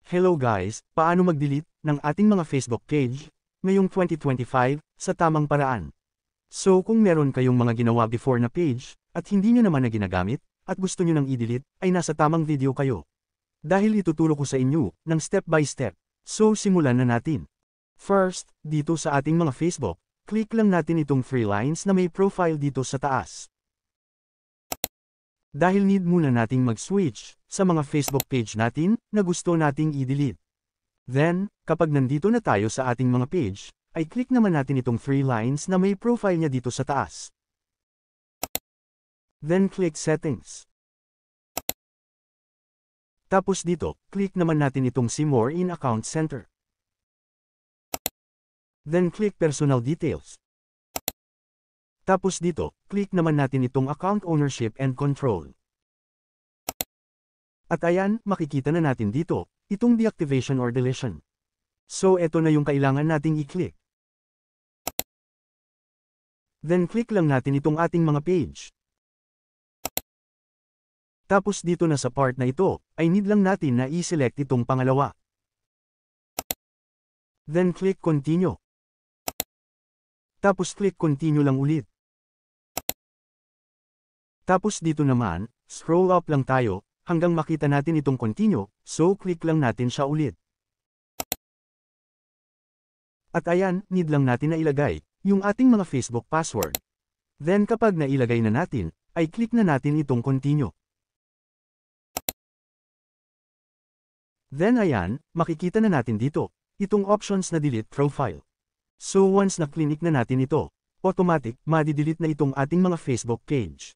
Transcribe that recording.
Hello guys, paano mag-delete ng ating mga Facebook page ngayong 2025 sa tamang paraan? So kung meron kayong mga ginawa before na page at hindi nyo naman na ginagamit at gusto nyo nang i-delete ay nasa tamang video kayo. Dahil ituturo ko sa inyo ng step by step. So simulan na natin. First, dito sa ating mga Facebook, click lang natin itong 3 lines na may profile dito sa taas. Dahil need muna nating mag-switch sa mga Facebook page natin na gusto nating i-delete. Then, kapag nandito na tayo sa ating mga page, ay click naman natin itong 3 lines na may profile niya dito sa taas. Then click Settings. Tapos dito, click naman natin itong See More in Account Center. Then click Personal Details. Tapos dito, click naman natin itong Account Ownership and Control. At ayan, makikita na natin dito, itong Deactivation or Deletion. So eto na yung kailangan nating i-click. Then click lang natin itong ating mga page. Tapos dito na sa part na ito, ay need lang natin na i-select itong pangalawa. Then click Continue. Tapos click Continue lang ulit. Tapos dito naman, scroll up lang tayo, hanggang makita natin itong Continue, so click lang natin siya ulit. At ayan, need lang natin na ilagay yung ating mga Facebook password. Then kapag nailagay na natin, ay click na natin itong Continue. Then ayan, makikita na natin dito, itong options na Delete Profile. So once na click na natin ito, automatic, madi-delete na itong ating mga Facebook page.